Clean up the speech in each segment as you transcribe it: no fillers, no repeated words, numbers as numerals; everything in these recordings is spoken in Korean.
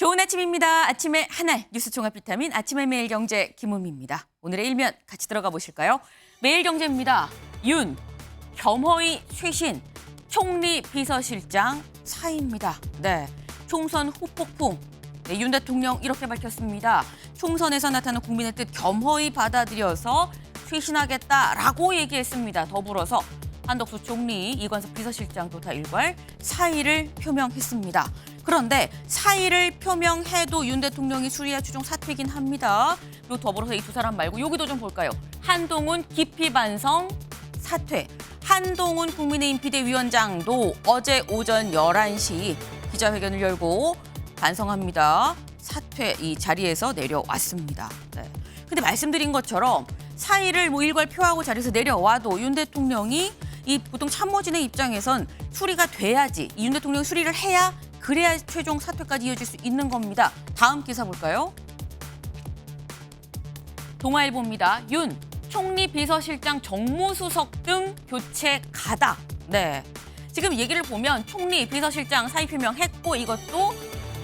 좋은 아침입니다. 아침에 하나 뉴스 종합 비타민 아침의 매일경제 김우미입니다. 오늘의 일면 같이 들어가 보실까요? 매일경제입니다. 윤, 겸허히 쇄신, 총리 비서실장 사의입니다. 네, 총선 후폭풍. 네, 윤 대통령 이렇게 밝혔습니다. 총선에서 나타난 국민의 뜻 겸허히 받아들여서 쇄신하겠다라고 얘기했습니다. 더불어서 한덕수 총리, 이관석 비서실장도 다 일괄 사의를 표명했습니다. 그런데 사의를 표명해도 윤 대통령이 수리와 추종 사퇴이긴 합니다. 그리고 더불어서 이 두 사람 말고 여기도 좀 볼까요? 한동훈 깊이 반성 사퇴. 한동훈 국민의힘 비대위원장도 어제 오전 11시 기자회견을 열고 반성합니다. 사퇴 이 자리에서 내려왔습니다. 네. 근데 말씀드린 것처럼 사의를 일괄 표하고 자리에서 내려와도 윤 대통령이 이 보통 참모진의 입장에선 수리가 돼야지 윤 대통령이 수리를 해야 그래야 최종 사퇴까지 이어질 수 있는 겁니다. 다음 기사 볼까요? 동아일보입니다. 윤, 총리 비서실장 정무수석 등 교체 가다. 네, 지금 얘기를 보면 총리 비서실장 사의 표명했고 이것도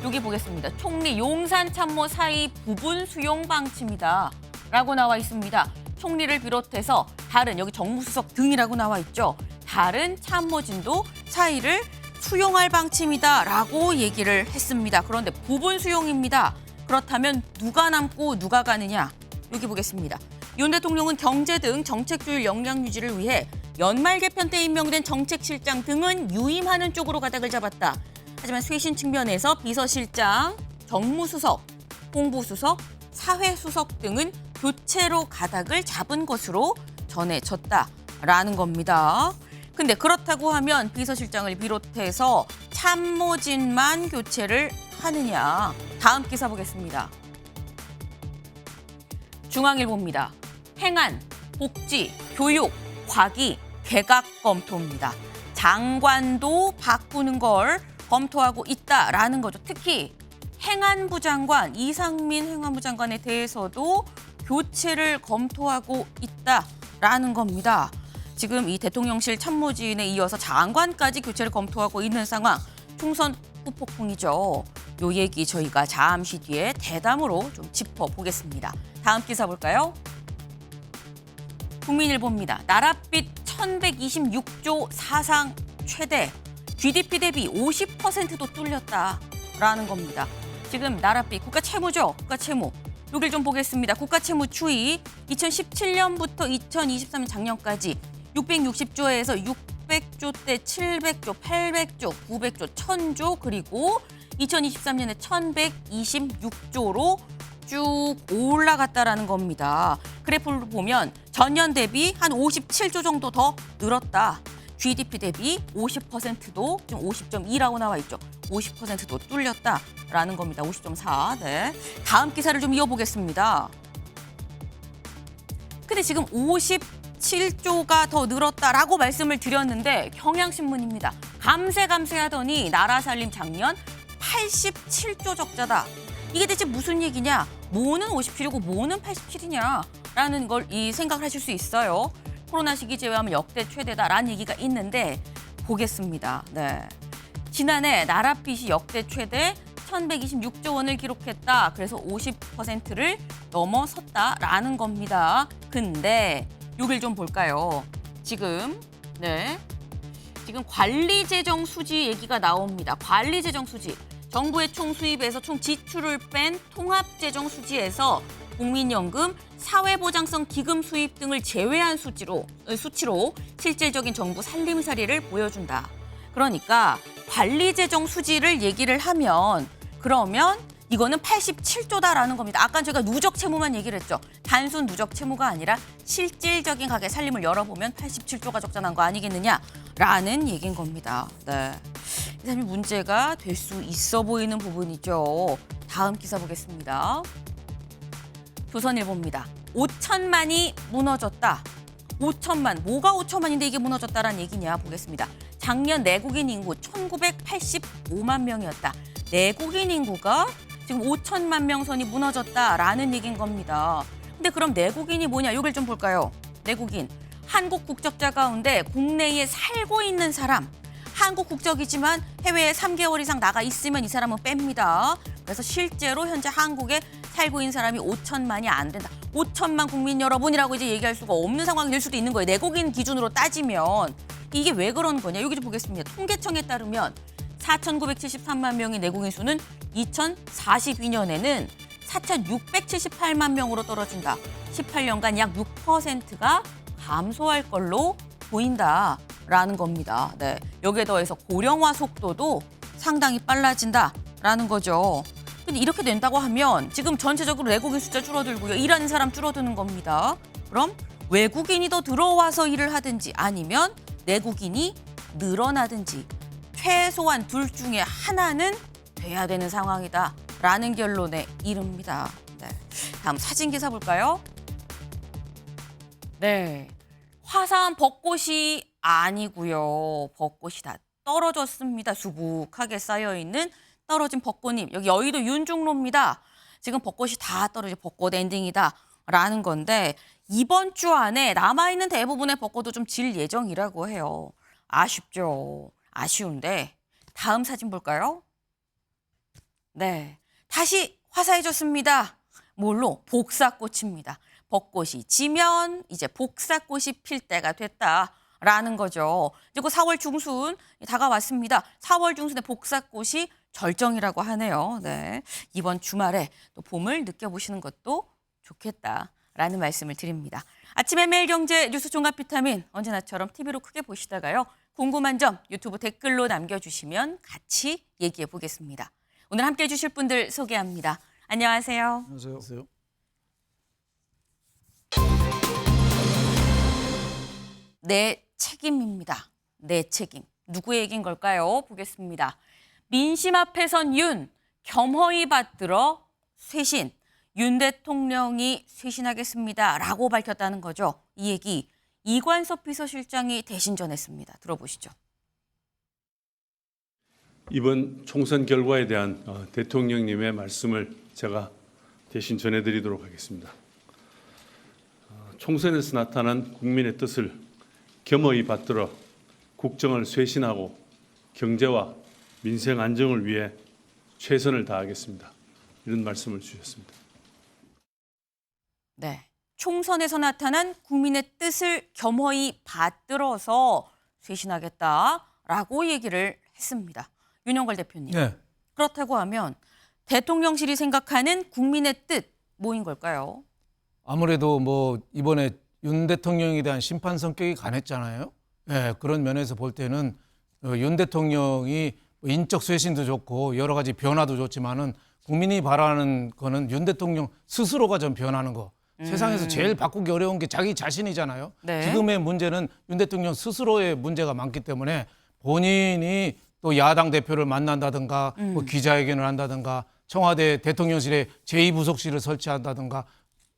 여기 보겠습니다. 총리 용산 참모 사의 부분 수용 방침이다 라고 나와 있습니다. 총리를 비롯해서 다른 여기 정무수석 등이라고 나와 있죠. 다른 참모진도 사의를 수용할 방침이다라고 얘기를 했습니다. 그런데 부분 수용입니다. 그렇다면 누가 남고 누가 가느냐? 여기 보겠습니다. 윤 대통령은 경제 등 정책주의 역량 유지를 위해 연말 개편 때 임명된 정책실장 등은 유임하는 쪽으로 가닥을 잡았다. 하지만 쇄신 측면에서 비서실장, 정무수석, 홍보수석, 사회수석 등은 교체로 가닥을 잡은 것으로 전해졌다라는 겁니다. 근데 그렇다고 하면 비서실장을 비롯해서 참모진만 교체를 하느냐. 다음 기사 보겠습니다. 중앙일보입니다. 행안, 복지, 교육, 과기, 개각 검토입니다. 장관도 바꾸는 걸 검토하고 있다라는 거죠. 특히 행안부 장관, 이상민 행안부 장관에 대해서도 교체를 검토하고 있다라는 겁니다. 지금 이 대통령실 참모진에 이어서 장관까지 교체를 검토하고 있는 상황, 총선 후폭풍이죠. 요 얘기 저희가 잠시 뒤에 대담으로 좀 짚어보겠습니다. 다음 기사 볼까요? 국민일보입니다. 나랏빚 1126조 사상 최대, GDP 대비 50%도 뚫렸다라는 겁니다. 지금 나랏빚, 국가 채무죠, 국가 채무. 여길 좀 보겠습니다. 국가 채무 추이 2017년부터 2023년 작년까지 660조에서 600조대 700조, 800조, 900조, 1000조 그리고 2023년에 1126조로 쭉 올라갔다라는 겁니다. 그래프를 보면 전년 대비 한 57조 정도 더 늘었다. GDP 대비 50%도 지금 50.2라고 나와 있죠. 50%도 뚫렸다라는 겁니다. 50.4. 네. 다음 기사를 좀 이어보겠습니다. 근데 지금 57조가 더 늘었다라고 말씀을 드렸는데 경향신문입니다. 감세 하더니 나라 살림 작년 87조 적자다. 이게 대체 무슨 얘기냐? 뭐는 57이고 뭐는 87이냐라는 걸 생각을 하실 수 있어요. 코로나 시기 제외하면 역대 최대다라는 얘기가 있는데 보겠습니다. 네. 지난해 나랏빚이 역대 최대 1126조 원을 기록했다. 그래서 50%를 넘어섰다라는 겁니다. 근데 여길 좀 볼까요? 지금 관리재정 수지 얘기가 나옵니다. 관리재정 수지. 정부의 총 수입에서 총 지출을 뺀 통합재정 수지에서 국민연금, 사회보장성 기금 수입 등을 제외한 수치로 실질적인 정부 살림살이를 보여준다. 그러니까 관리재정 수지를 얘기를 하면 그러면 이거는 87조다라는 겁니다. 아까 제가 누적 채무만 얘기를 했죠. 단순 누적 채무가 아니라 실질적인 가계 살림을 열어보면 87조가 적자난 거 아니겠느냐라는 얘기인 겁니다. 네. 이 사람이 문제가 될 수 있어 보이는 부분이죠. 다음 기사 보겠습니다. 조선일보입니다. 5천만이 무너졌다. 5천만, 뭐가 5천만인데 이게 무너졌다라는 얘기냐 보겠습니다. 작년 내국인 인구 1985만 명이었다. 내국인 인구가 지금 5천만 명 선이 무너졌다라는 얘기인 겁니다. 근데 그럼 내국인이 뭐냐? 이걸 좀 볼까요? 내국인. 한국 국적자 가운데 국내에 살고 있는 사람. 한국 국적이지만 해외에 3개월 이상 나가 있으면 이 사람은 뺍니다. 그래서 실제로 현재 한국에 살고 있는 사람이 5천만이 안 된다. 5천만 국민 여러분이라고 이제 얘기할 수가 없는 상황이 될 수도 있는 거예요. 내국인 기준으로 따지면. 이게 왜 그런 거냐? 여기 좀 보겠습니다. 통계청에 따르면 4,973만 명의 내국인 수는 2042년에는 4,678만 명으로 떨어진다. 18년간 약 6%가 감소할 걸로 보인다라는 겁니다. 네, 여기에 더해서 고령화 속도도 상당히 빨라진다라는 거죠. 근데 이렇게 된다고 하면 지금 전체적으로 내국인 숫자 줄어들고요. 일하는 사람 줄어드는 겁니다. 그럼 외국인이 더 들어와서 일을 하든지 아니면 내국인이 늘어나든지 최소한 둘 중에 하나는 돼야 되는 상황이다라는 결론에 이릅니다. 네, 다음 사진 기사 볼까요? 네, 화사한 벚꽃이 아니고요. 벚꽃이 다 떨어졌습니다. 수북하게 쌓여있는 떨어진 벚꽃잎. 여기 여의도 윤중로입니다. 지금 벚꽃이 다 떨어져 벚꽃 엔딩이다라는 건데 이번 주 안에 남아있는 대부분의 벚꽃도 좀 질 예정이라고 해요. 아쉽죠. 아쉬운데 다음 사진 볼까요? 네, 다시 화사해졌습니다. 뭘로? 복사꽃입니다. 벚꽃이 지면 이제 복사꽃이 필 때가 됐다라는 거죠. 그리고 4월 중순 다가왔습니다. 4월 중순에 복사꽃이 절정이라고 하네요. 네, 이번 주말에 또 봄을 느껴보시는 것도 좋겠다라는 말씀을 드립니다. 아침에 매일경제 뉴스 종합 비타민 언제나처럼 TV로 크게 보시다가요. 궁금한 점 유튜브 댓글로 남겨주시면 같이 얘기해 보겠습니다. 오늘 함께해 주실 분들 소개합니다. 안녕하세요. 안녕하세요. 내 책임입니다. 내 책임. 누구의 얘기인 걸까요? 보겠습니다. 민심 앞에선 윤, 겸허히 받들어 쇄신. 윤 대통령이 쇄신하겠습니다라고 밝혔다는 거죠. 이 얘기 이관섭 비서실장이 대신 전했습니다. 들어보시죠. 이번 총선 결과에 대한 대통령님의 말씀을 제가 대신 전해드리도록 하겠습니다. 총선에서 나타난 국민의 뜻을 겸허히 받들어 국정을 쇄신하고 경제와 민생 안정을 위해 최선을 다하겠습니다. 이런 말씀을 주셨습니다. 네, 총선에서 나타난 국민의 뜻을 겸허히 받들어서 쇄신하겠다라고 얘기를 했습니다. 윤영걸 대표님. 네. 그렇다고 하면 대통령실이 생각하는 국민의 뜻 뭐인 걸까요? 아무래도 뭐 이번에 윤 대통령에 대한 심판 성격이 강했잖아요. 네, 그런 면에서 볼 때는 윤 대통령이 인적 쇄신도 좋고 여러 가지 변화도 좋지만은 국민이 바라는 거는 윤 대통령 스스로가 좀 변하는 거. 세상에서 제일 바꾸기 어려운 게 자기 자신이잖아요. 네. 지금의 문제는 윤 대통령 스스로의 문제가 많기 때문에 본인이 또 야당 대표를 만난다든가 뭐 기자회견을 한다든가 청와대 대통령실에 제2부속실을 설치한다든가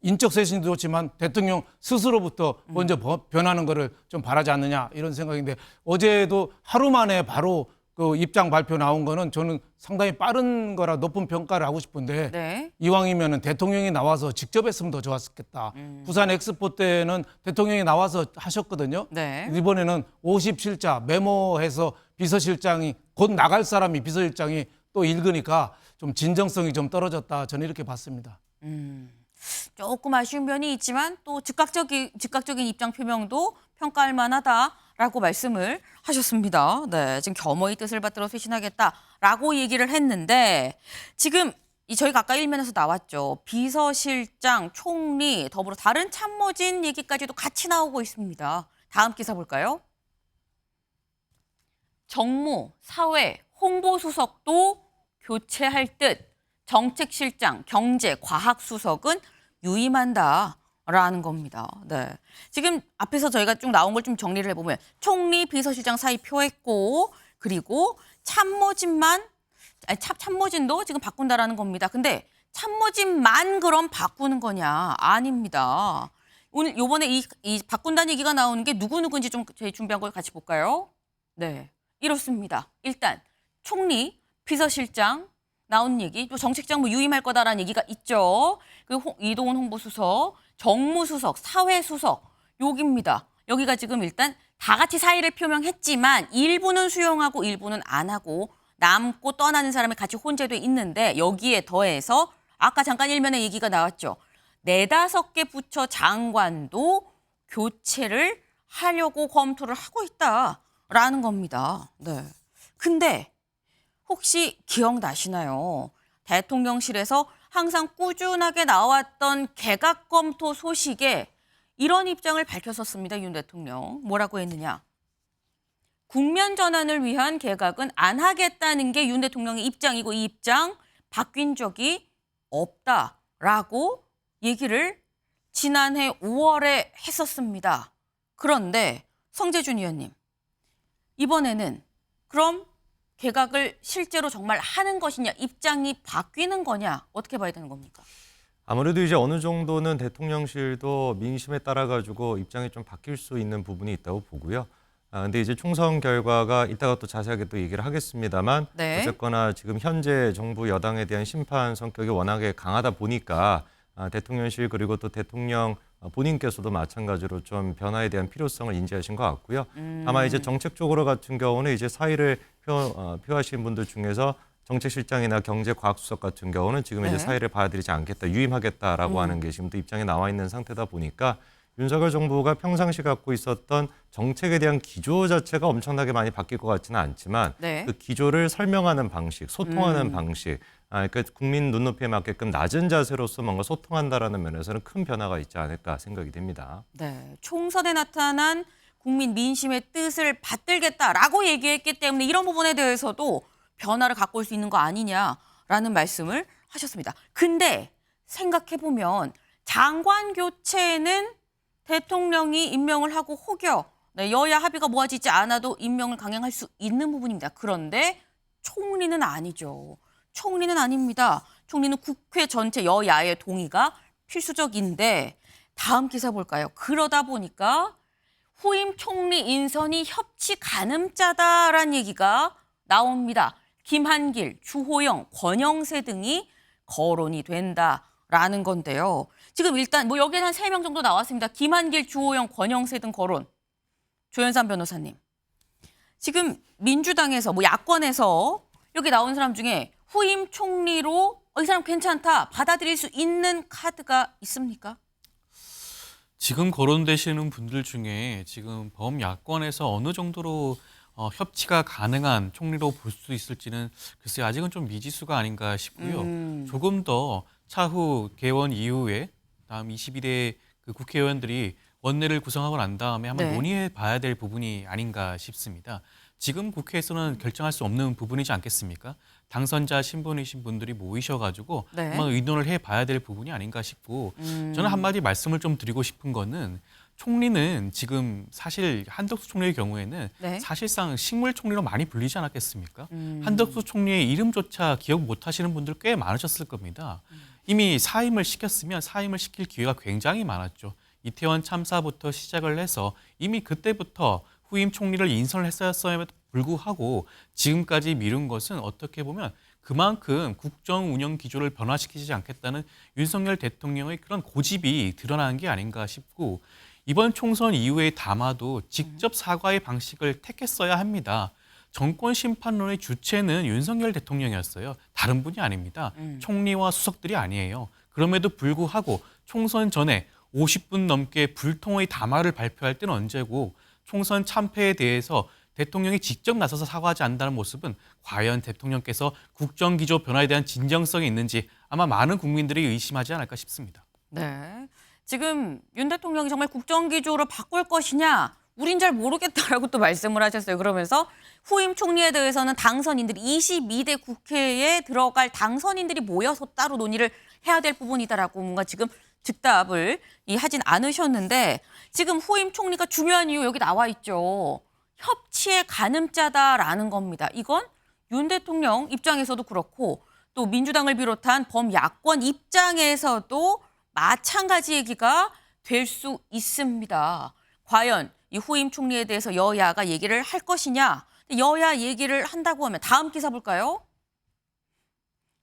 인적 쇄신도 좋지만 대통령 스스로부터 먼저 변하는 거를 좀 바라지 않느냐 이런 생각인데 어제도 하루 만에 바로 그 입장 발표 나온 거는 저는 상당히 빠른 거라 높은 평가를 하고 싶은데 네. 이왕이면 대통령이 나와서 직접 했으면 더 좋았겠다. 부산 엑스포 때는 대통령이 나와서 하셨거든요. 네. 이번에는 50실자 메모해서 비서실장이 곧 나갈 사람이 비서실장이 또 읽으니까 좀 진정성이 좀 떨어졌다. 저는 이렇게 봤습니다. 조금 아쉬운 면이 있지만 또 즉각적인 입장 표명도 평가할 만하다라고 말씀을 하셨습니다. 네, 지금 겸허히 뜻을 받들어 쇄신하겠다라고 얘기를 했는데 지금 저희가 아까 일면에서 나왔죠. 비서실장, 총리, 더불어 다른 참모진 얘기까지도 같이 나오고 있습니다. 다음 기사 볼까요? 정무, 사회, 홍보수석도 교체할 듯 정책실장, 경제, 과학수석은 유임한다라는 겁니다. 네, 지금 앞에서 저희가 쭉 나온 걸 좀 정리를 해보면 총리, 비서실장 사이 표했고 그리고 참모진도 지금 바꾼다라는 겁니다. 근데 참모진만 그럼 바꾸는 거냐? 아닙니다. 오늘 요번에 이 바꾼다는 얘기가 나오는 게 누구누구인지 좀 저희 준비한 걸 같이 볼까요? 네, 이렇습니다. 일단 총리, 비서실장 나온 얘기, 또 정책장 뭐 유임할 거다라는 얘기가 있죠. 그리고 이동훈 홍보수석, 정무수석, 사회수석 여기입니다. 여기가 지금 일단 다 같이 사의를 표명했지만 일부는 수용하고 일부는 안 하고 남고 떠나는 사람이 같이 혼재돼 있는데 여기에 더해서 아까 잠깐 일면에 얘기가 나왔죠. 4-5개 부처 장관도 교체를 하려고 검토를 하고 있다라는 겁니다. 네. 근데 혹시 기억나시나요? 대통령실에서 항상 꾸준하게 나왔던 개각 검토 소식에 이런 입장을 밝혔었습니다. 윤 대통령. 뭐라고 했느냐? 국면 전환을 위한 개각은 안 하겠다는 게 윤 대통령의 입장이고 이 입장 바뀐 적이 없다라고 얘기를 지난해 5월에 했었습니다. 그런데 성재준 의원님, 이번에는 그럼 개각을 실제로 정말 하는 것이냐, 입장이 바뀌는 거냐, 어떻게 봐야 되는 겁니까? 아무래도 이제 어느 정도는 대통령실도 민심에 따라 가지고 입장이 좀 바뀔 수 있는 부분이 있다고 보고요. 근데 이제 총선 결과가 이따가 또 자세하게 또 얘기를 하겠습니다만 네. 어쨌거나 지금 현재 정부 여당에 대한 심판 성격이 워낙에 강하다 보니까 대통령실 그리고 또 대통령 본인께서도 마찬가지로 좀 변화에 대한 필요성을 인지하신 것 같고요. 다만 이제 정책적으로 같은 경우는 이제 사의를 표하신 분들 중에서 정책실장이나 경제과학수석 같은 경우는 지금 이제 네. 사의를 받아들이지 않겠다, 유임하겠다라고 하는 게 지금도 입장에 나와 있는 상태다 보니까 윤석열 정부가 평상시 갖고 있었던 정책에 대한 기조 자체가 엄청나게 많이 바뀔 것 같지는 않지만 네. 그 기조를 설명하는 방식, 소통하는 방식, 그러니까 국민 눈높이에 맞게끔 낮은 자세로서 뭔가 소통한다라는 면에서는 큰 변화가 있지 않을까 생각이 됩니다. 네, 총선에 나타난 국민 민심의 뜻을 받들겠다라고 얘기했기 때문에 이런 부분에 대해서도 변화를 갖고 올 수 있는 거 아니냐라는 말씀을 하셨습니다. 근데 생각해보면 장관 교체는 대통령이 임명을 하고 혹여 여야 합의가 모아지지 않아도 임명을 강행할 수 있는 부분입니다. 그런데 총리는 아니죠. 총리는 아닙니다. 총리는 국회 전체 여야의 동의가 필수적인데 다음 기사 볼까요? 그러다 보니까 후임 총리 인선이 협치 가늠자다라는 얘기가 나옵니다. 김한길, 주호영, 권영세 등이 거론이 된다라는 건데요. 지금 일단 여기에는 한 3명 정도 나왔습니다. 김한길, 주호영, 권영세 등 거론. 조현삼 변호사님. 지금 민주당에서 야권에서 여기 나온 사람 중에 후임 총리로 이 사람 괜찮다 받아들일 수 있는 카드가 있습니까? 지금 거론되시는 분들 중에 지금 범야권에서 어느 정도로 협치가 가능한 총리로 볼 수 있을지는 글쎄요, 아직은 좀 미지수가 아닌가 싶고요. 조금 더 차후 개원 이후에 다음 22대 그 국회의원들이 원내를 구성하고 난 다음에 한번 네. 논의해 봐야 될 부분이 아닌가 싶습니다. 지금 국회에서는 결정할 수 없는 부분이지 않겠습니까? 당선자 신분이신 분들이 모이셔가지고 네. 한번 의논을 해봐야 될 부분이 아닌가 싶고 저는 한마디 말씀을 좀 드리고 싶은 거는 총리는 지금 사실 한덕수 총리의 경우에는 네. 사실상 식물 총리로 많이 불리지 않았겠습니까? 한덕수 총리의 이름조차 기억 못 하시는 분들 꽤 많으셨을 겁니다. 이미 사임을 시켰으면 사임을 시킬 기회가 굉장히 많았죠. 이태원 참사부터 시작을 해서 이미 그때부터 후임 총리를 인선을 했었음에도 불구하고 지금까지 미룬 것은 어떻게 보면 그만큼 국정 운영 기조를 변화시키지 않겠다는 윤석열 대통령의 그런 고집이 드러나는 게 아닌가 싶고 이번 총선 이후에 담아도 직접 사과의 방식을 택했어야 합니다. 정권 심판론의 주체는 윤석열 대통령이었어요. 다른 분이 아닙니다. 총리와 수석들이 아니에요. 그럼에도 불구하고 총선 전에 50분 넘게 불통의 담화를 발표할 때는 언제고 총선 참패에 대해서 대통령이 직접 나서서 사과하지 않는다는 모습은 과연 대통령께서 국정기조 변화에 대한 진정성이 있는지 아마 많은 국민들이 의심하지 않을까 싶습니다. 네. 지금 윤 대통령이 정말 국정기조를 바꿀 것이냐 우린 잘 모르겠다라고 또 말씀을 하셨어요. 그러면서 후임 총리에 대해서는 당선인들이 22대 국회에 들어갈 당선인들이 모여서 따로 논의를 해야 될 부분이다라고 뭔가 지금 즉답을 하진 않으셨는데 지금 후임 총리가 중요한 이유 여기 나와 있죠. 협치의 가늠자다라는 겁니다. 이건 윤 대통령 입장에서도 그렇고 또 민주당을 비롯한 범야권 입장에서도 마찬가지 얘기가 될 수 있습니다. 과연 이 후임 총리에 대해서 여야가 얘기를 할 것이냐. 여야 얘기를 한다고 하면 다음 기사 볼까요?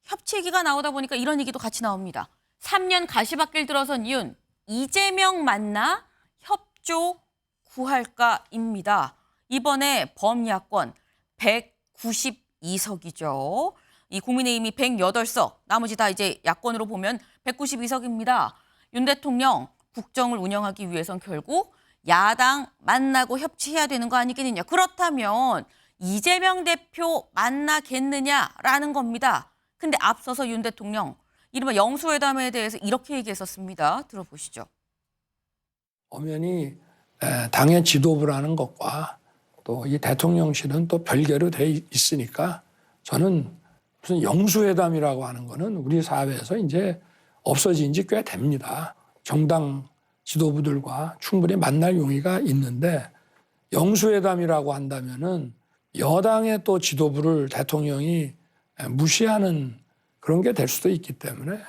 협치 얘기가 나오다 보니까 이런 얘기도 같이 나옵니다. 3년 가시밭길 들어선 윤, 이재명 만나 협조 구할까입니다. 이번에 범야권 192석이죠. 이 국민의힘이 108석, 나머지 다 이제 야권으로 보면 192석입니다. 윤 대통령 국정을 운영하기 위해선 결국 야당 만나고 협치해야 되는 거 아니겠느냐. 그렇다면 이재명 대표 만나겠느냐라는 겁니다. 근데 앞서서 윤 대통령 이른바 영수회담에 대해서 이렇게 얘기했었습니다. 들어보시죠. 엄연히 당의 지도부라는 것과 또 이 대통령실은 또 별개로 돼 있으니까 저는 무슨 영수회담이라고 하는 거는 우리 사회에서 이제 없어진 지 꽤 됩니다. 정당 지도부들과 충분히 만날 용의가 있는데 영수회담이라고 한다면은 여당의 또 지도부를 대통령이 무시하는 그런 게 될 수도 있기 때문에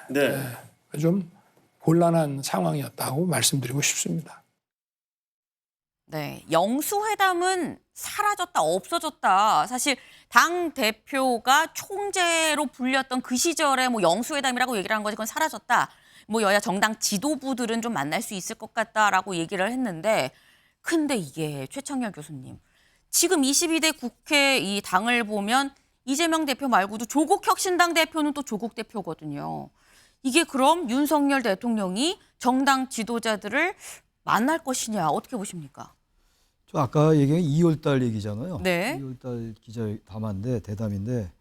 좀 곤란한 상황이었다고 말씀드리고 싶습니다. 네, 영수회담은 사라졌다, 없어졌다. 사실 당 대표가 총재로 불렸던 그 시절에 뭐 영수회담이라고 얘기를 한 거지 그건 사라졌다. 뭐 여야 정당 지도부들은 좀 만날 수 있을 것 같다라고 얘기를 했는데 근데 이게 최창렬 교수님 지금 22대 국회 이 당을 보면 이재명 대표 말고도 조국 혁신당 대표는 또 조국 대표거든요. 이게 그럼 윤석열 대통령이 정당 지도자들을 만날 것이냐 어떻게 보십니까? 저 아까 얘기한 2월달 얘기잖아요. 네. 2월달 기자 대담인데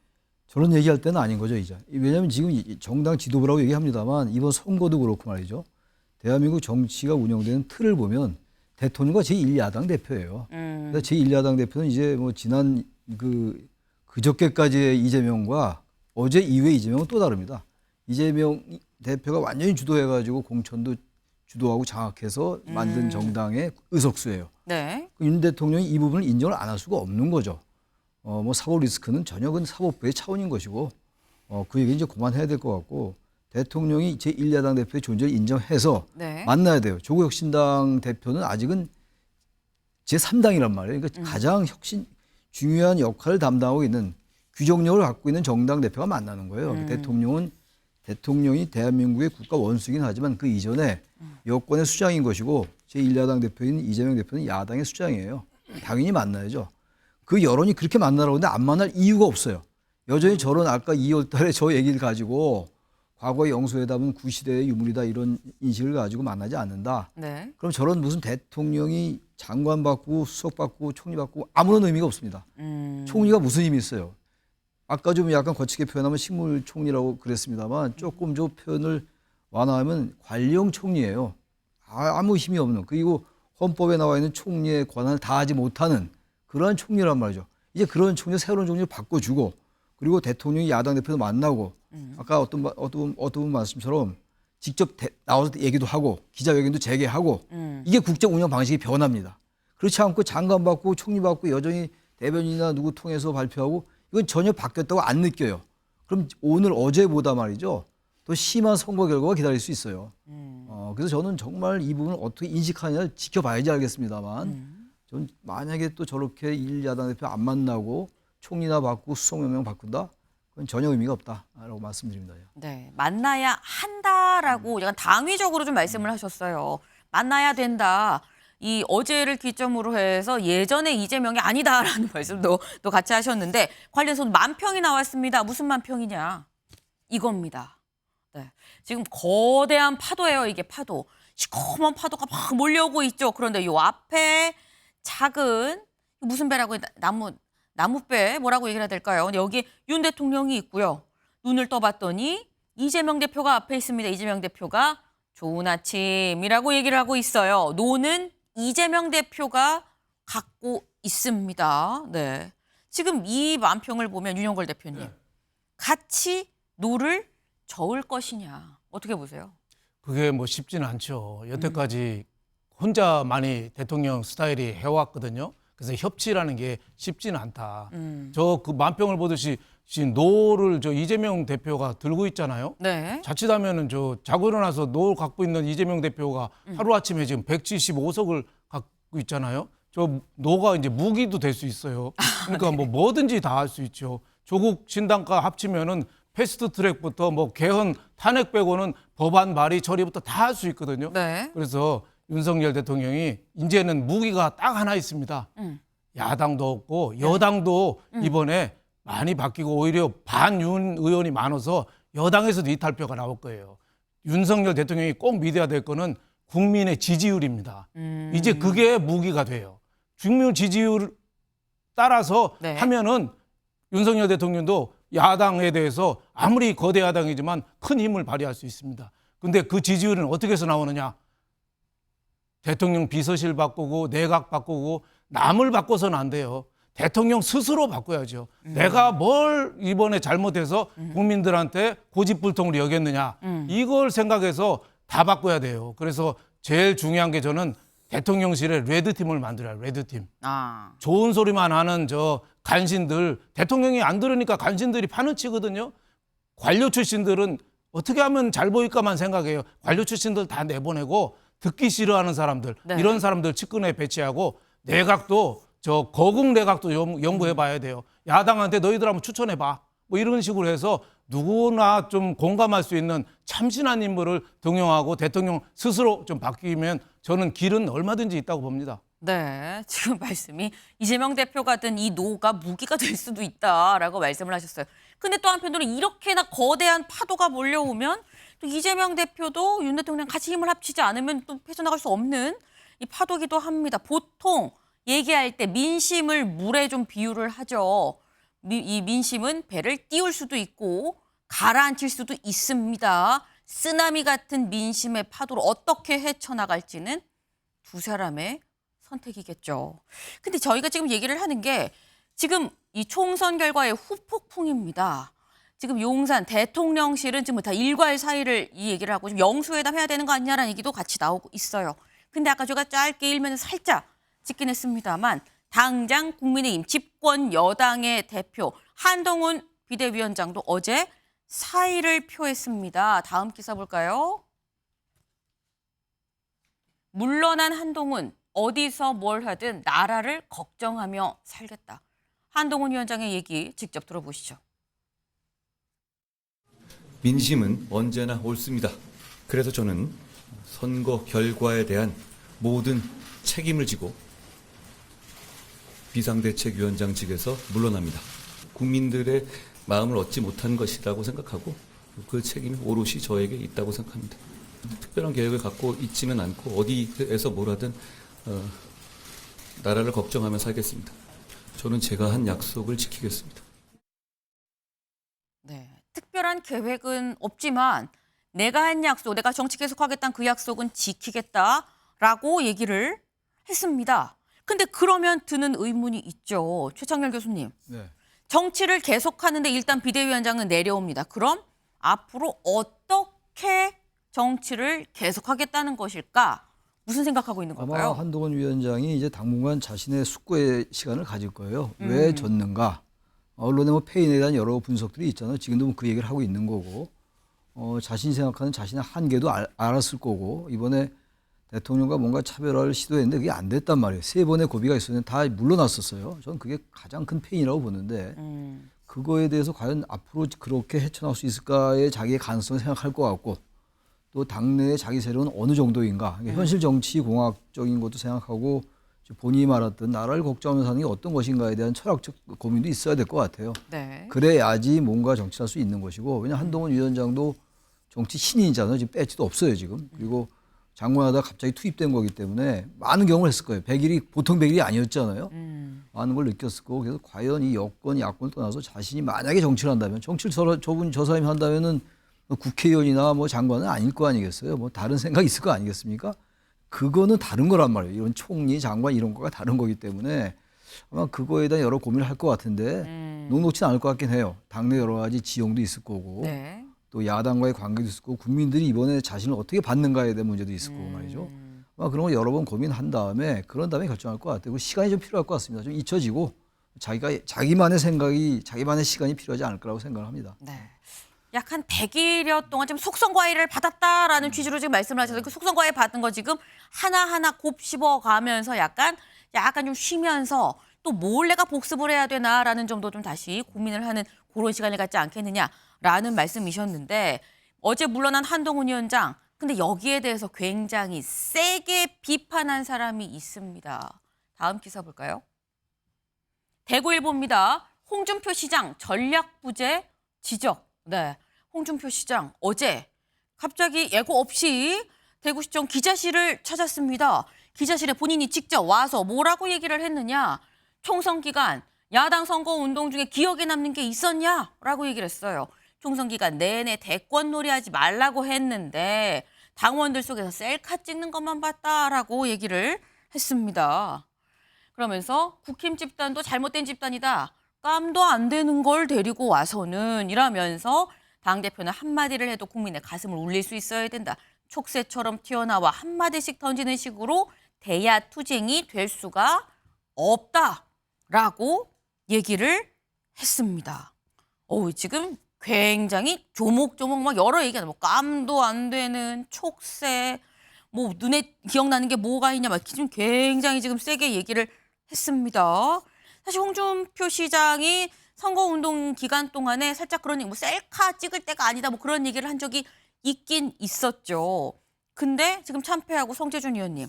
저런 얘기할 때는 아닌 거죠, 이제. 왜냐하면 지금 정당 지도부라고 얘기합니다만 이번 선거도 그렇고 말이죠. 대한민국 정치가 운영되는 틀을 보면 대통령과 제1야당 대표예요. 그러니까 제1야당 대표는 이제 뭐 지난 그저께까지의 이재명과 어제 이후의 이재명은 또 다릅니다. 이재명 대표가 완전히 주도해가지고 공천도 주도하고 장악해서 만든 정당의 의석수예요. 네. 윤 대통령이 이 부분을 인정을 안 할 수가 없는 거죠. 뭐 사법 리스크는 전혀 그건 사법부의 차원인 것이고 그 얘기 이제 그만해야 될 것 같고 대통령이 제1야당 대표의 존재를 인정해서 네. 만나야 돼요. 조국혁신당 대표는 아직은 제3당이란 말이에요. 그러니까 가장 중요한 역할을 담당하고 있는 규정력을 갖고 있는 정당 대표가 만나는 거예요. 대통령이 대한민국의 국가 원수이긴 하지만 그 이전에 여권의 수장인 것이고 제1야당 대표인 이재명 대표는 야당의 수장이에요. 당연히 만나야죠. 그 여론이 그렇게 만나라고 하는데 안 만날 이유가 없어요. 여전히 저런 아까 2월 달에 저 얘기를 가지고 과거의 영수회담은 구시대의 유물이다 이런 인식을 가지고 만나지 않는다. 네. 그럼 저런 무슨 대통령이 장관 바꾸고 수석 바꾸고 총리 바꾸고 아무런 의미가 없습니다. 총리가 무슨 힘이 있어요. 아까 좀 약간 거칠게 표현하면 식물 총리라고 그랬습니다만 조금 저 표현을 완화하면 관령 총리예요. 아무 힘이 없는 그리고 헌법에 나와 있는 총리의 권한을 다하지 못하는 그러한 총리란 말이죠. 이제 그런 총리 새로운 총리를 바꿔주고 그리고 대통령이 야당 대표도 만나고 아까 어떤 분 말씀처럼 직접 나와서 얘기도 하고 기자회견도 재개하고 이게 국정 운영 방식이 변합니다. 그렇지 않고 장관 받고 총리 받고 여전히 대변인이나 누구 통해서 발표하고 이건 전혀 바뀌었다고 안 느껴요. 그럼 오늘 어제보다 말이죠. 더 심한 선거 결과가 기다릴 수 있어요. 그래서 저는 정말 이 부분을 어떻게 인식하느냐를 지켜봐야지 알겠습니다만 전 만약에 또 저렇게 1야당 대표 안 만나고 총리나 바꾸고 수석명령 바꾼다? 그건 전혀 의미가 없다라고 말씀드립니다. 네, 만나야 한다라고 약간 당위적으로 좀 말씀을 하셨어요. 만나야 된다. 이 어제를 기점으로 해서 예전에 이재명이 아니다라는 말씀도 또 같이 하셨는데 관련해서 만평이 나왔습니다. 무슨 만평이냐? 이겁니다. 네, 지금 거대한 파도예요. 이게 파도. 시커먼 파도가 막 몰려오고 있죠. 그런데 요 앞에 작은 무슨 배라고 나무배 뭐라고 얘기를 해야 될까요? 근데 여기 윤 대통령이 있고요. 눈을 떠봤더니 이재명 대표가 앞에 있습니다. 이재명 대표가 좋은 아침이라고 얘기를 하고 있어요. 노는 이재명 대표가 갖고 있습니다. 네. 지금 이 만평을 보면 윤영걸 대표님 같이 노를 저을 것이냐 어떻게 보세요? 그게 뭐 쉽지는 않죠. 여태까지 혼자만이 대통령 스타일이 해왔거든요. 그래서 협치라는 게 쉽지는 않다. 저 그 만평을 보듯이 지금 노를 저 이재명 대표가 들고 있잖아요. 네. 자칫하면은 저 자고 일어나서 노를 갖고 있는 이재명 대표가 하루아침에 지금 175석을 갖고 있잖아요. 저 노가 이제 무기도 될 수 있어요. 그러니까 뭐 뭐든지 다 할 수 있죠. 조국 신당과 합치면은 패스트 트랙부터 뭐 개헌 탄핵 빼고는 법안 발의 처리부터 다 할 수 있거든요. 네. 그래서 윤석열 대통령이 이제는 무기가 딱 하나 있습니다. 야당도 없고 여당도 이번에 많이 바뀌고 오히려 반윤 의원이 많아서 여당에서도 이탈표가 나올 거예요. 윤석열 대통령이 꼭 믿어야 될 거는 국민의 지지율입니다. 이제 그게 무기가 돼요. 국민 지지율 따라서 네. 하면은 윤석열 대통령도 야당에 대해서 아무리 거대 야당이지만 큰 힘을 발휘할 수 있습니다. 근데 그 지지율은 어떻게 해서 나오느냐? 대통령 비서실 바꾸고 내각 바꾸고 남을 바꿔서는 안 돼요. 대통령 스스로 바꿔야죠. 내가 뭘 이번에 잘못해서 국민들한테 고집불통으로 여겼느냐. 이걸 생각해서 다 바꿔야 돼요. 그래서 제일 중요한 게 저는 대통령실에 레드팀을 만들어요. 레드팀. 아. 좋은 소리만 하는 저 간신들, 대통령이 안 들으니까 간신들이 파는 치거든요. 관료 출신들은 어떻게 하면 잘 보일까만 생각해요. 관료 출신들 다 내보내고 듣기 싫어하는 사람들, 네. 이런 사람들 측근에 배치하고 내각도 저 거국 내각도 연구해 봐야 돼요. 야당한테 너희들 한번 추천해 봐. 뭐 이런 식으로 해서 누구나 좀 공감할 수 있는 참신한 인물을 등용하고 대통령 스스로 좀 바뀌면 저는 길은 얼마든지 있다고 봅니다. 네, 지금 말씀이 이재명 대표가 든 이 노가 무기가 될 수도 있다라고 말씀을 하셨어요. 근데 또 한편으로 이렇게나 거대한 파도가 몰려오면 또 이재명 대표도 윤 대통령 같이 힘을 합치지 않으면 또 패쳐나갈 수 없는 이 파도기도 합니다. 보통 얘기할 때 민심을 물에 좀 비유를 하죠. 이 민심은 배를 띄울 수도 있고 가라앉힐 수도 있습니다. 쓰나미 같은 민심의 파도를 어떻게 헤쳐나갈지는 두 사람의 선택이겠죠. 근데 저희가 지금 얘기를 하는 게 지금 이 총선 결과의 후폭풍입니다. 지금 용산 대통령실은 지금 다 일괄사의를 이 얘기를 하고 지금 영수회담 해야 되는 거 아니냐라는 얘기도 같이 나오고 있어요. 근데 아까 제가 짧게 일면에 살짝 짚긴 했습니다만 당장 국민의힘 집권 여당의 대표 한동훈 비대위원장도 어제 사의를 표했습니다. 다음 기사 볼까요? 물러난 한동훈, 어디서 뭘 하든 나라를 걱정하며 살겠다. 한동훈 위원장의 얘기 직접 들어보시죠. 민심은 언제나 옳습니다. 그래서 저는 선거 결과에 대한 모든 책임을 지고 비상대책위원장직에서 물러납니다. 국민들의 마음을 얻지 못한 것이라고 생각하고 그 책임이 오롯이 저에게 있다고 생각합니다. 특별한 계획을 갖고 있지는 않고 어디에서 뭘 하든 나라를 걱정하며 살겠습니다. 저는 제가 한 약속을 지키겠습니다. 네, 특별한 계획은 없지만 내가 한 약속, 내가 정치 계속하겠다는 그 약속은 지키겠다라고 얘기를 했습니다. 근데 그러면 드는 의문이 있죠. 최창렬 교수님. 네. 정치를 계속하는데 일단 비대위원장은 내려옵니다. 그럼 앞으로 어떻게 정치를 계속하겠다는 것일까? 무슨 생각하고 있는 걸까요? 아마 한동훈 위원장이 이제 당분간 자신의 숙고의 시간을 가질 거예요. 왜 졌는가? 언론에 뭐 패인에 대한 여러 분석들이 있잖아요. 지금도 뭐그 얘기를 하고 있는 거고, 자신이 생각하는 자신의 한계도 알았을 거고, 이번에 대통령과 뭔가 차별화를 시도했는데 그게 안 됐단 말이에요. 3번의 고비가 있었는데 다 물러났었어요. 저는 그게 가장 큰 패인이라고 보는데 그거에 대해서 과연 앞으로 그렇게 헤쳐나올 수 있을까에 자기의 가능성을 생각할 것 같고 또 당내의 자기 세력은 어느 정도인가. 그러니까 현실 정치 공학적인 것도 생각하고 본인이 말했던 나라를 걱정하면서 사는 게 어떤 것인가에 대한 철학적 고민도 있어야 될 것 같아요. 네. 그래야지 뭔가 정치할 수 있는 것이고 왜냐하면 한동훈 위원장도 정치 신인이잖아요. 지금 배지도 없어요 지금. 그리고 장관하다 갑자기 투입된 거기 때문에 많은 경험을 했을 거예요. 100일이 보통 100일이 아니었잖아요. 많은 걸 느꼈을 거고 그래서 과연 이 여권, 야권을 떠나서 자신이 만약에 정치를 한다면 정치를 저 사람이 한다면은 국회의원이나 뭐 장관은 아닐 거 아니겠어요. 뭐 다른 생각이 있을 거 아니겠습니까? 그거는 다른 거란 말이에요. 이런 총리, 장관 이런 거가 다른 거기 때문에 아마 그거에 대한 여러 고민을 할 것 같은데 녹록지는 않을 것 같긴 해요. 당내 여러 가지 지형도 있을 거고 네. 또 야당과의 관계도 있을 거고 국민들이 이번에 자신을 어떻게 받는가에 대한 문제도 있을 거고 말이죠. 아마 그런 거 여러 번 고민한 다음에 그런 다음에 결정할 것 같아요. 그리고 시간이 좀 필요할 것 같습니다. 좀 잊혀지고 자기만의 생각이 자기만의 시간이 필요하지 않을 거라고 생각을 합니다. 네. 약 한 100일여 동안 좀 속성 과외를 받았다라는 취지로 지금 말씀을 하셔서 그 속성 과외 받은 거 지금 하나하나 곱씹어 가면서 약간 좀 쉬면서 또 뭘 내가 복습을 해야 되나라는 점도 좀 다시 고민을 하는 그런 시간을 갖지 않겠느냐라는 말씀이셨는데 어제 물러난 한동훈 위원장 근데 여기에 대해서 굉장히 세게 비판한 사람이 있습니다. 다음 기사 볼까요? 대구일보입니다. 홍준표 시장 전략 부재 지적. 네, 홍준표 시장 어제 갑자기 예고 없이 대구시청 기자실을 찾았습니다. 기자실에 본인이 직접 와서 뭐라고 얘기를 했느냐. 총선 기간 야당 선거 운동 중에 기억에 남는 게 있었냐라고 얘기를 했어요. 총선 기간 내내 대권놀이 하지 말라고 했는데 당원들 속에서 셀카 찍는 것만 봤다라고 얘기를 했습니다. 그러면서 국힘 집단도 잘못된 집단이다. 깜도 안 되는 걸 데리고 와서는 이라면서 당대표는 한마디를 해도 국민의 가슴을 울릴 수 있어야 된다. 촉새처럼 튀어나와 한마디씩 던지는 식으로 대야투쟁이 될 수가 없다라고 얘기를 했습니다. 지금 굉장히 조목조목 막 여러 얘기가 뭐 깜도 안 되는 촉새, 뭐 눈에 기억나는 게 뭐가 있냐 막 지금 굉장히 지금 세게 얘기를 했습니다. 사실 홍준표 시장이 선거운동 기간 동안에 살짝 그런 얘기, 뭐 셀카 찍을 때가 아니다 뭐 그런 얘기를 한 적이 있긴 있었죠. 근데 지금 참패하고 성재준 의원님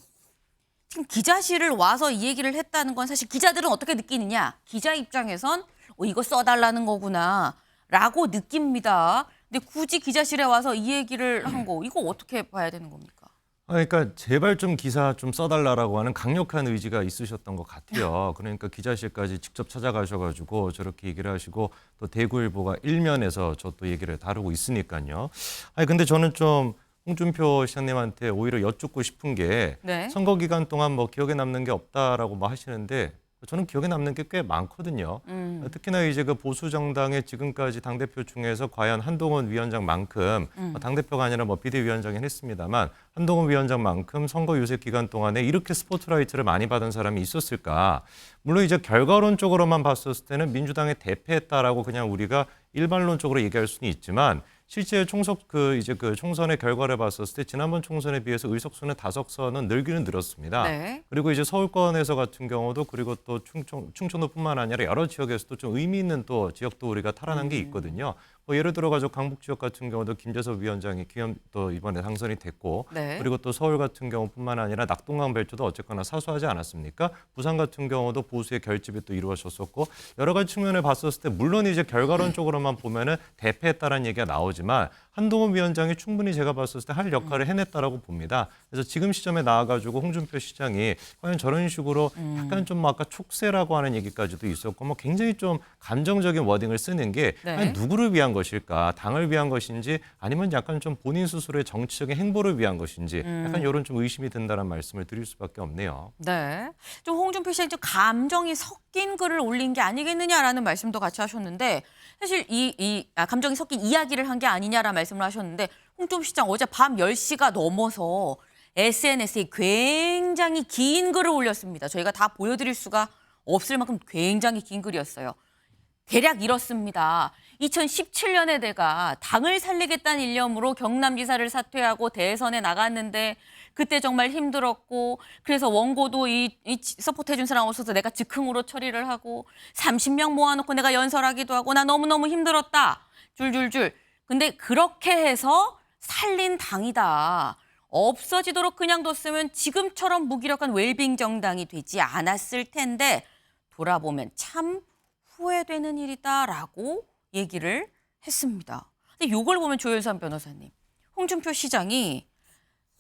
지금 기자실을 와서 이 얘기를 했다는 건 사실 기자들은 어떻게 느끼느냐. 기자 입장에선 이거 써달라는 거구나 라고 느낍니다. 근데 굳이 기자실에 와서 이 얘기를 한 거 이거 어떻게 봐야 되는 겁니까? 그러니까 제발 좀 기사 좀 써달라고 하는 강력한 의지가 있으셨던 것 같아요. 그러니까 기자실까지 직접 찾아가셔가지고 저렇게 얘기를 하시고 또 대구일보가 일면에서 저 또 얘기를 다루고 있으니까요. 근데 저는 좀 홍준표 시장님한테 오히려 여쭙고 싶은 게 네. 선거 기간 동안 뭐 기억에 남는 게 없다라고 뭐 하시는데 저는 기억에 남는 게 꽤 많거든요. 특히나 이제 그 보수 정당의 지금까지 당대표 중에서 과연 한동훈 위원장만큼 당대표가 아니라 뭐 비대위원장이긴 했습니다만 한동훈 위원장만큼 선거 유세 기간 동안에 이렇게 스포트라이트를 많이 받은 사람이 있었을까? 물론 이제 결과론적으로만 봤었을 때는 민주당에 대패했다라고 그냥 우리가 일반론적으로 얘기할 수는 있지만 실제 총선의 결과를 봤었을 때 지난번 총선에 비해서 의석수는 5석은 늘기는 늘었습니다. 네. 그리고 이제 서울권에서 같은 경우도 그리고 또 충청도뿐만 아니라 여러 지역에서도 좀 의미 있는 또 지역도 우리가 탈환한 게 있거든요. 뭐 예를 들어가지고 강북 지역 같은 경우도 김재섭 위원장이 또 이번에 당선이 됐고 네. 그리고 또 서울 같은 경우뿐만 아니라 낙동강 벨트도 어쨌거나 사수하지 않았습니까? 부산 같은 경우도 보수의 결집이 또 이루어졌었고 여러 가지 측면을 봤었을 때 물론 이제 결과론적으로만 보면은 대패했다라는 얘기가 나오지만 한동훈 위원장이 충분히 제가 봤을 때 할 역할을 해냈다라고 봅니다. 그래서 지금 시점에 나와가지고 홍준표 시장이 과연 저런 식으로 약간 좀 아까 촉새라고 하는 얘기까지도 있었고 뭐 굉장히 좀 감정적인 워딩을 쓰는 게 네. 과연 누구를 위한 것일까? 당을 위한 것인지 아니면 약간 좀 본인 스스로의 정치적인 행보를 위한 것인지 약간 이런 좀 의심이 든다는 말씀을 드릴 수밖에 없네요. 네. 좀 홍준표 시장이 좀 감정이 섞인 글을 올린 게 아니겠느냐라는 말씀도 같이 하셨는데 사실 감정이 섞인 이야기를 한 게 아니냐라는 말씀을 하셨는데 홍준표 시장 어제 밤 10시가 넘어서 SNS에 굉장히 긴 글을 올렸습니다. 저희가 다 보여드릴 수가 없을 만큼 굉장히 긴 글이었어요. 대략 이렇습니다. 2017년에 내가 당을 살리겠다는 일념으로 경남지사를 사퇴하고 대선에 나갔는데 그때 정말 힘들었고 그래서 원고도 이 서포트해준 사람 없어서 내가 즉흥으로 처리를 하고 30명 모아놓고 내가 연설하기도 하고 나 너무너무 힘들었다. 줄줄줄. 근데 그렇게 해서 살린 당이다. 없어지도록 그냥 뒀으면 지금처럼 무기력한 웰빙 정당이 되지 않았을 텐데 돌아보면 참 후회되는 일이다라고 얘기를 했습니다. 근데 이걸 보면 조윤선 변호사님, 홍준표 시장이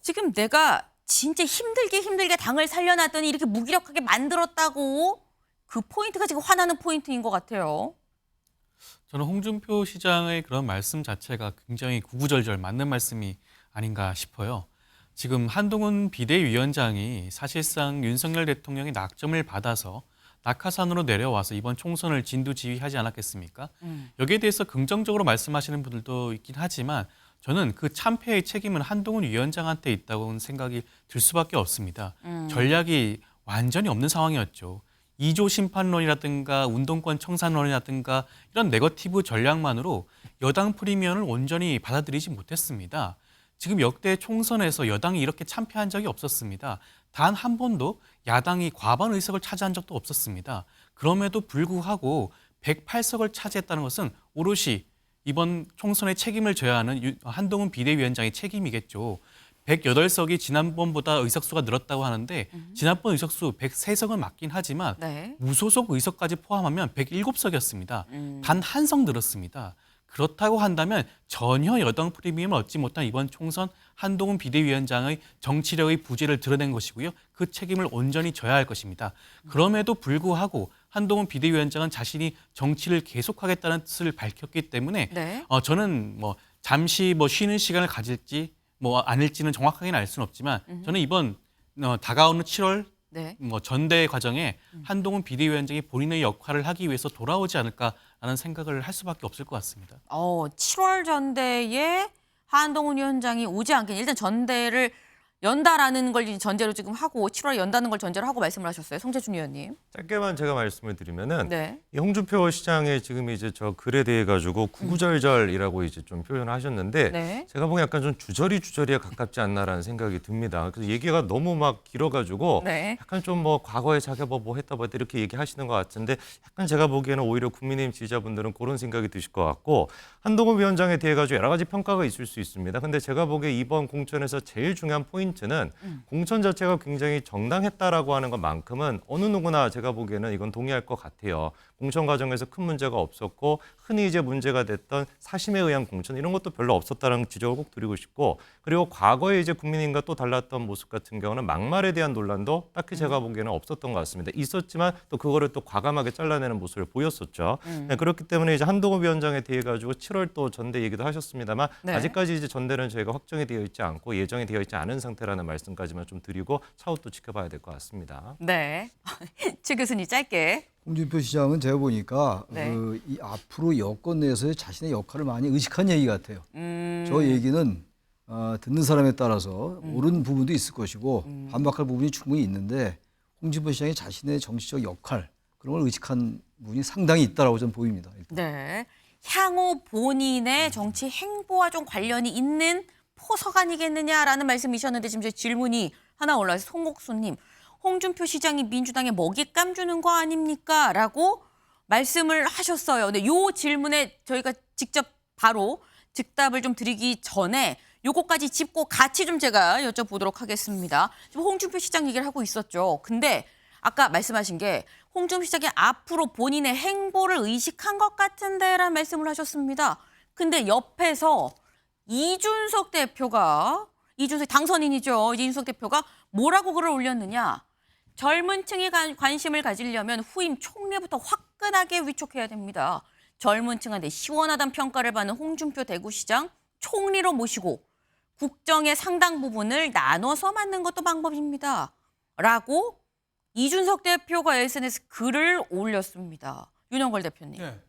지금 내가 진짜 힘들게 당을 살려놨더니 이렇게 무기력하게 만들었다고 그 포인트가 지금 화나는 포인트인 것 같아요. 저는 홍준표 시장의 그런 말씀 자체가 굉장히 구구절절 맞는 말씀이 아닌가 싶어요. 지금 한동훈 비대위원장이 사실상 윤석열 대통령의 낙점을 받아서 낙하산으로 내려와서 이번 총선을 진두지휘하지 않았겠습니까? 여기에 대해서 긍정적으로 말씀하시는 분들도 있긴 하지만 저는 그 참패의 책임은 한동훈 위원장한테 있다고 생각이 들 수밖에 없습니다. 전략이 완전히 없는 상황이었죠. 2조 심판론이라든가 운동권 청산론이라든가 이런 네거티브 전략만으로 여당 프리미엄을 온전히 받아들이지 못했습니다. 지금 역대 총선에서 여당이 이렇게 참패한 적이 없었습니다. 단 한 번도 야당이 과반 의석을 차지한 적도 없었습니다. 그럼에도 불구하고 108석을 차지했다는 것은 오롯이 이번 총선의 책임을 져야 하는 한동훈 비대위원장의 책임이겠죠. 108석이 지난번보다 의석수가 늘었다고 하는데 지난번 의석수 103석은 맞긴 하지만 네. 무소속 의석까지 포함하면 107석이었습니다. 단 한 석 늘었습니다. 그렇다고 한다면 전혀 여당 프리미엄을 얻지 못한 이번 총선 한동훈 비대위원장의 정치력의 부재를 드러낸 것이고요. 그 책임을 온전히 져야 할 것입니다. 그럼에도 불구하고 한동훈 비대위원장은 자신이 정치를 계속하겠다는 뜻을 밝혔기 때문에 네. 저는 뭐 잠시 쉬는 시간을 가질지 아닐지는 정확하게는 알 수는 없지만 저는 이번 다가오는 7월 네. 전대 과정에 한동훈 비대위원장이 본인의 역할을 하기 위해서 돌아오지 않을까라는 생각을 할 수밖에 없을 것 같습니다. 7월 전대에 한동훈 위원장이 오지 않게 일단 전대를 연다라는 걸 전제로 지금 하고 7월에 연다는 걸 전제로 하고 말씀을 하셨어요. 송재준 의원님. 짧게만 제가 말씀을 드리면은 네. 이 홍준표 시장의 지금 이제 저 글에 대해 가지고 구구절절이라고 이제 좀 표현을 하셨는데 네. 제가 보기엔 약간 좀 주저리에 가깝지 않나라는 생각이 듭니다. 그래서 얘기가 너무 막 길어가지고 네. 약간 좀 과거에 자기가 뭐 했다 이렇게 얘기하시는 것 같은데 약간 제가 보기에는 오히려 국민의힘 지지자분들은 그런 생각이 드실 것 같고 한동훈 위원장에 대해 가지고 여러 가지 평가가 있을 수 있습니다. 근데 제가 보기에 이번 공천에서 제일 중요한 포인트는 공천 자체가 굉장히 정당했다라고 하는 것만큼은 어느 누구나 제가 보기에는 이건 동의할 것 같아요. 공천 과정에서 큰 문제가 없었고 흔히 이제 문제가 됐던 사심에 의한 공천 이런 것도 별로 없었다는 지적을 꼭 드리고 싶고 그리고 과거에 이제 국민의힘과 또 달랐던 모습 같은 경우는 막말에 대한 논란도 딱히 제가 보기에는 없었던 것 같습니다. 있었지만 또 그거를 또 과감하게 잘라내는 모습을 보였었죠. 네, 그렇기 때문에 이제 한동훈 위원장에 대해 가지고 7월 또 전대 얘기도 하셨습니다만 네. 아직까지 이제 전대는 저희가 확정이 되어 있지 않고 예정이 되어 있지 않은 상태라는 말씀까지만 좀 드리고 차후 또 지켜봐야 될 것 같습니다. 네. 최 교수님 짧게. 홍준표 시장은 제가 보니까 네. 이 앞으로 여권 내에서의 자신의 역할을 많이 의식한 얘기 같아요. 저 얘기는 듣는 사람에 따라서 옳은 부분도 있을 것이고 반박할 부분이 충분히 있는데 홍준표 시장이 자신의 정치적 역할 그런 걸 의식한 부분이 상당히 있다라고 저는 보입니다. 일단. 네. 향후 본인의 정치 행보와 좀 관련이 있는 포석 아니겠느냐라는 말씀이셨는데 지금 제 질문이 하나 올라와서 송옥수님. 홍준표 시장이 민주당에 먹잇감 주는 거 아닙니까? 라고 말씀을 하셨어요. 근데 요 질문에 저희가 직접 바로 즉답을 좀 드리기 전에 요거까지 짚고 같이 좀 제가 여쭤보도록 하겠습니다. 지금 홍준표 시장 얘기를 하고 있었죠. 근데 아까 말씀하신 게 홍준표 시장이 앞으로 본인의 행보를 의식한 것 같은데라는 말씀을 하셨습니다. 근데 옆에서 이준석 당선인이죠. 이준석 대표가 뭐라고 글을 올렸느냐. 젊은 층이 관심을 가지려면 후임 총리부터 화끈하게 위촉해야 됩니다. 젊은 층한테 시원하다는 평가를 받는 홍준표 대구시장 총리로 모시고 국정의 상당 부분을 나눠서 맡는 것도 방법입니다. 라고 이준석 대표가 SNS 글을 올렸습니다. 윤영걸 대표님. 네.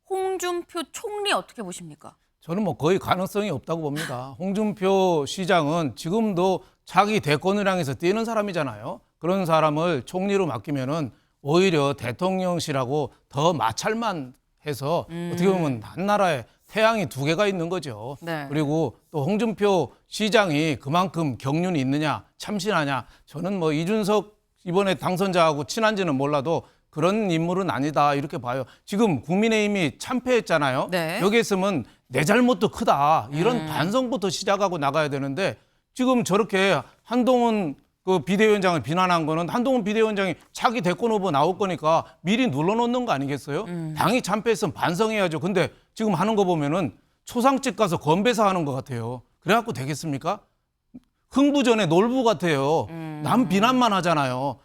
홍준표 총리 어떻게 보십니까? 저는 거의 가능성이 없다고 봅니다. 홍준표 시장은 지금도 자기 대권을 향해서 뛰는 사람이잖아요. 그런 사람을 총리로 맡기면은 오히려 대통령실하고 더 마찰만 해서 어떻게 보면 한 나라에 태양이 두 개가 있는 거죠. 네. 그리고 또 홍준표 시장이 그만큼 경륜이 있느냐, 참신하냐. 저는 이준석 이번에 당선자하고 친한지는 몰라도 그런 인물은 아니다 이렇게 봐요. 지금 국민의힘이 참패했잖아요. 네. 여기 있으면 내 잘못도 크다. 이런 반성부터 시작하고 나가야 되는데 지금 저렇게 한동훈 비대위원장을 비난한 거는 한동훈 비대위원장이 자기 대권 후보 나올 거니까 미리 눌러놓는 거 아니겠어요? 당이 참패했으면 반성해야죠. 근데 지금 하는 거 보면은 초상집 가서 건배사 하는 것 같아요. 그래갖고 되겠습니까? 흥부전에 놀부 같아요. 남 비난만 하잖아요.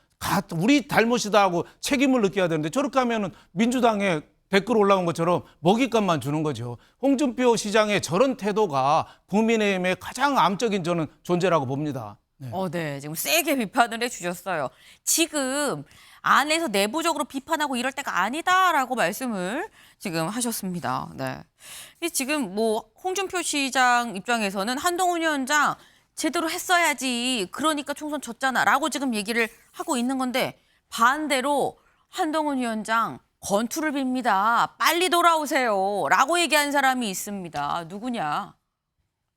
우리 잘못이다 하고 책임을 느껴야 되는데 저렇게 하면은 민주당에 댓글 올라온 것처럼 먹잇감만 주는 거죠. 홍준표 시장의 저런 태도가 국민의힘의 가장 암적인 저는 존재라고 봅니다. 네. 네. 지금 세게 비판을 해주셨어요. 지금 안에서 내부적으로 비판하고 이럴 때가 아니다라고 말씀을 지금 하셨습니다. 네. 지금 홍준표 시장 입장에서는 한동훈 위원장 제대로 했어야지. 그러니까 총선 졌잖아라고 지금 얘기를 하고 있는 건데 반대로 한동훈 위원장 건투를 빕니다. 빨리 돌아오세요라고 얘기한 사람이 있습니다. 누구냐?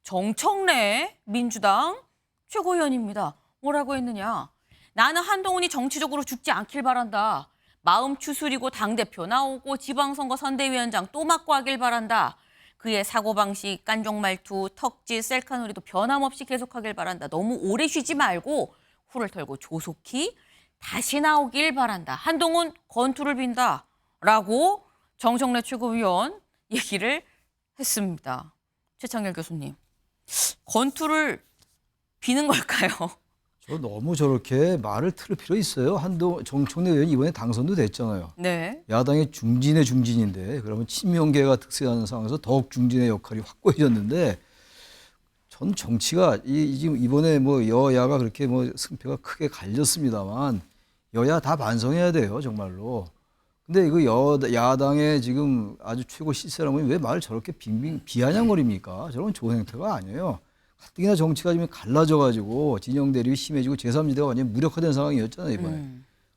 정청래 민주당 최고위원입니다. 뭐라고 했느냐? 나는 한동훈이 정치적으로 죽지 않길 바란다. 마음 추스리고 당대표 나오고 지방선거 선대위원장 또 맡고 하길 바란다. 그의 사고방식, 깐족말투, 턱짓, 셀카놀이도 변함없이 계속하길 바란다. 너무 오래 쉬지 말고 후를 털고 조속히 다시 나오길 바란다. 한동훈 건투를 빈다. 라고 정청래 최고위원 얘기를 했습니다. 최창렬 교수님, 건투를 비는 걸까요? 저 너무 저렇게 말을 틀을 필요 있어요. 정청래 의원이 이번에 당선도 됐잖아요. 네. 야당의 중진의 중진인데 그러면 친명계가 득세하는 상황에서 더욱 중진의 역할이 확고해졌는데 전 정치가 지금 이번에 뭐 여야가 그렇게 뭐 승패가 크게 갈렸습니다만 여야 다 반성해야 돼요, 정말로. 근데 이거 야당의 지금 아주 최고 시세라는 분이 왜 말을 저렇게 빙빙 비아냥거립니까? 저런 좋은 행태가 아니에요. 가뜩이나 정치가 지금 갈라져가지고 진영 대립이 심해지고 제3지대가 완전히 무력화된 상황이었잖아요, 이번에.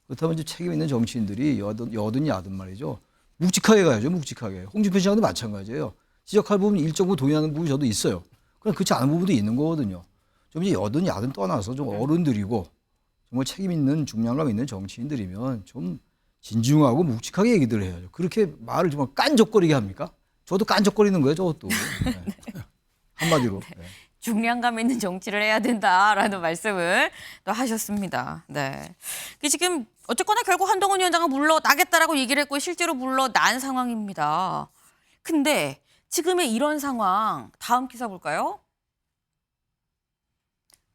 그렇다면 이제 책임 있는 정치인들이 여든 야든 말이죠. 묵직하게 가야죠, 묵직하게. 홍준표 시장도 마찬가지예요. 지적할 부분 일정 부분 동의하는 부분이 저도 있어요. 그럼 그렇지 않은 부분도 있는 거거든요. 좀 이제 여든 야든 떠나서 좀 어른들이고 정말 책임 있는 중량감 있는 정치인들이면 좀 진중하고 묵직하게 얘기들을 해야죠. 그렇게 말을 정말 깐족거리게 합니까? 저도 깐족거리는 거예요, 저것도. 네. 한마디로. 네. 중량감 있는 정치를 해야 된다라는 말씀을 또 하셨습니다. 네. 지금 어쨌거나 결국 한동훈 위원장은 물러나겠다라고 얘기를 했고 실제로 물러난 상황입니다. 근데 지금의 이런 상황, 다음 기사 볼까요?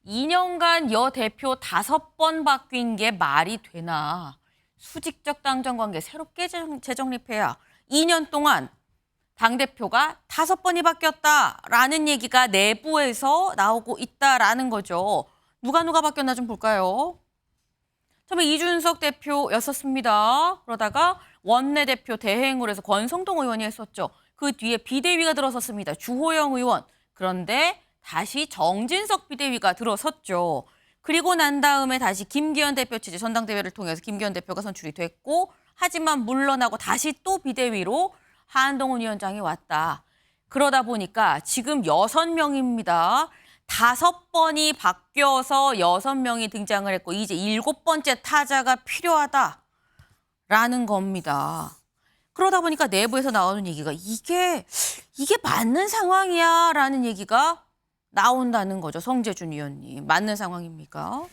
2년간 여 대표 5번 바뀐 게 말이 되나? 수직적 당정 관계 새롭게 재정립해야 2년 동안 당대표가 5번이 바뀌었다라는 얘기가 내부에서 나오고 있다라는 거죠. 누가 바뀌었나 좀 볼까요? 처음에 이준석 대표였었습니다. 그러다가 원내대표 대행으로 해서 권성동 의원이 했었죠. 그 뒤에 비대위가 들어섰습니다. 주호영 의원. 그런데 다시 정진석 비대위가 들어섰죠. 그리고 난 다음에 다시 김기현 대표 체제 전당대회를 통해서 김기현 대표가 선출이 됐고 하지만 물러나고 다시 또 비대위로 한동훈 위원장이 왔다. 그러다 보니까 지금 6명입니다. 5번이 바뀌어서 6명이 등장을 했고 이제 7번째 타자가 필요하다라는 겁니다. 그러다 보니까 내부에서 나오는 얘기가 이게 맞는 상황이야라는 얘기가 나온다는 거죠. 성재준 의원님. 맞는 상황입니까?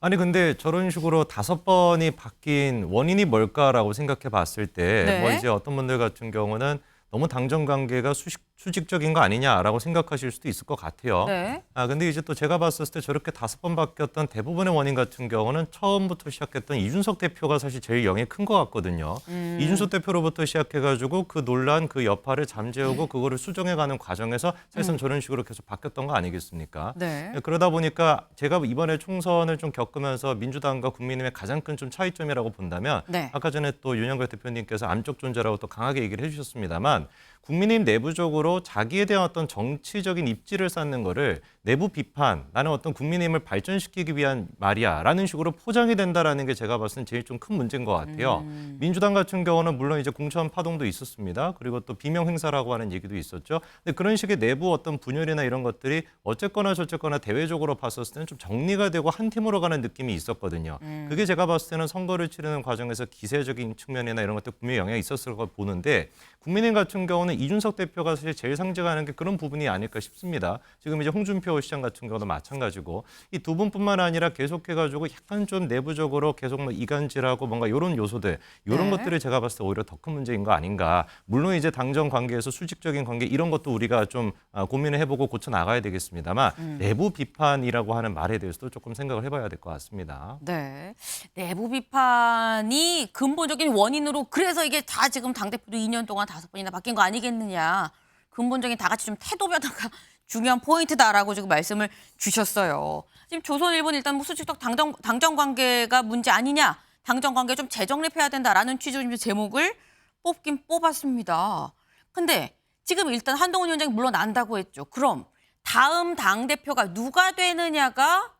아니 근데 저런 식으로 5번이 바뀐 원인이 뭘까라고 생각해 봤을 때 네. 뭐 이제 어떤 분들 같은 경우는 너무 당정 관계가 수직적인 거 아니냐라고 생각하실 수도 있을 것 같아요. 네. 근데 이제 또 제가 봤을 때 저렇게 5번 바뀌었던 대부분의 원인 같은 경우는 처음부터 시작했던 이준석 대표가 사실 제일 영향이 큰 것 같거든요. 이준석 대표로부터 시작해가지고 그 논란, 그 여파를 잠재우고 그거를 수정해가는 과정에서 사실상 저런 식으로 계속 바뀌었던 거 아니겠습니까? 네. 그러다 보니까 제가 이번에 총선을 좀 겪으면서 민주당과 국민의힘의 가장 큰 좀 차이점이라고 본다면 네. 아까 전에 또 윤영걸 대표님께서 암적 존재라고 또 강하게 얘기를 해주셨습니다만 국민의힘 내부적으로 자기에 대한 어떤 정치적인 입지를 쌓는 거를 내부 비판, 나는 어떤 국민의힘을 발전시키기 위한 말이야 라는 식으로 포장이 된다라는 게 제가 봤을 때 제일 좀 큰 문제인 것 같아요. 민주당 같은 경우는 물론 이제 공천 파동도 있었습니다. 그리고 또 비명 행사라고 하는 얘기도 있었죠. 근데 그런 식의 내부 어떤 분열이나 이런 것들이 어쨌거나 저쨌거나 대외적으로 봤었을 때는 좀 정리가 되고 한 팀으로 가는 느낌이 있었거든요. 그게 제가 봤을 때는 선거를 치르는 과정에서 기세적인 측면이나 이런 것들 분명히 영향이 있었을 거 보는데 국민의힘 같은 경우는 이준석 대표가 사실 제일 상징하는 게 그런 부분이 아닐까 싶습니다. 지금 이제 홍준표 시장 같은 경우도 마찬가지고 이 두 분뿐만 아니라 계속해가지고 약간 좀 내부적으로 계속 뭐 이간질하고 뭔가 이런 요소들 이런 네. 것들이 제가 봤을 때 오히려 더 큰 문제인 거 아닌가. 물론 이제 당정 관계에서 수직적인 관계 이런 것도 우리가 좀 고민을 해보고 고쳐 나가야 되겠습니다만 내부 비판이라고 하는 말에 대해서도 조금 생각을 해봐야 될 것 같습니다. 네. 내부 비판이 근본적인 원인으로 그래서 이게 다 지금 당대표도 2년 동안 5번이나 바뀐 거 아니겠느냐. 근본적인 다 같이 좀 태도 변화가 중요한 포인트다라고 지금 말씀을 주셨어요. 지금 조선일보는 일단 뭐 수직적 당정 관계가 문제 아니냐. 당정 관계 좀 재정립해야 된다라는 취지의 제목을 뽑긴 뽑았습니다. 근데 지금 일단 한동훈 위원장이 물러난다고 했죠. 그럼 다음 당대표가 누가 되느냐가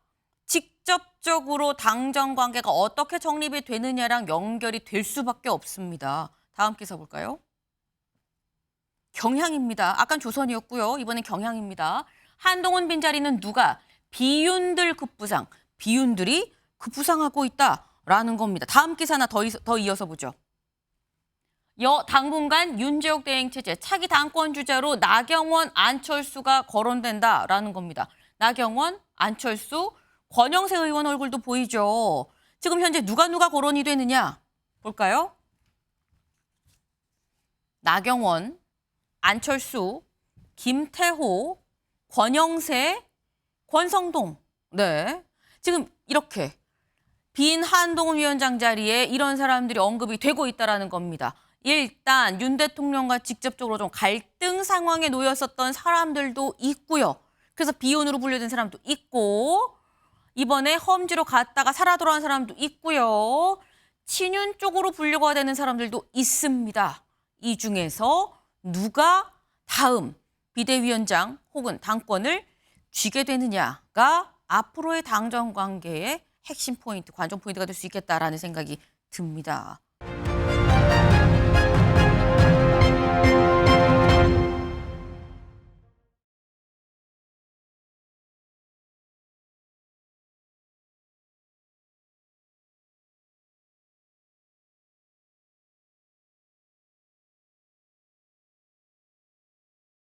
직접적으로 당정 관계가 어떻게 정립이 되느냐랑 연결이 될 수밖에 없습니다. 다음 기사 볼까요? 경향입니다. 아까 조선이었고요. 이번엔 경향입니다. 한동훈 빈자리는 누가? 비윤들 급부상. 비윤들이 급부상하고 있다라는 겁니다. 다음 기사 하나 더 이어서 보죠. 당분간 윤재욱 대행체제 차기 당권 주자로 나경원, 안철수가 거론된다라는 겁니다. 나경원, 안철수, 권영세 의원 얼굴도 보이죠. 지금 현재 누가 거론이 되느냐 볼까요? 나경원, 안철수, 김태호, 권영세, 권성동. 네. 지금 이렇게 빈 한동훈 위원장 자리에 이런 사람들이 언급이 되고 있다는 겁니다. 일단 윤 대통령과 직접적으로 좀 갈등 상황에 놓였었던 사람들도 있고요. 그래서 비혼으로 분류된 사람도 있고 이번에 험지로 갔다가 살아 돌아온 사람도 있고요. 친윤 쪽으로 분류가 되는 사람들도 있습니다. 이 중에서 누가 다음 비대위원장 혹은 당권을 쥐게 되느냐가 앞으로의 당정 관계의 핵심 포인트, 관전 포인트가 될 수 있겠다라는 생각이 듭니다.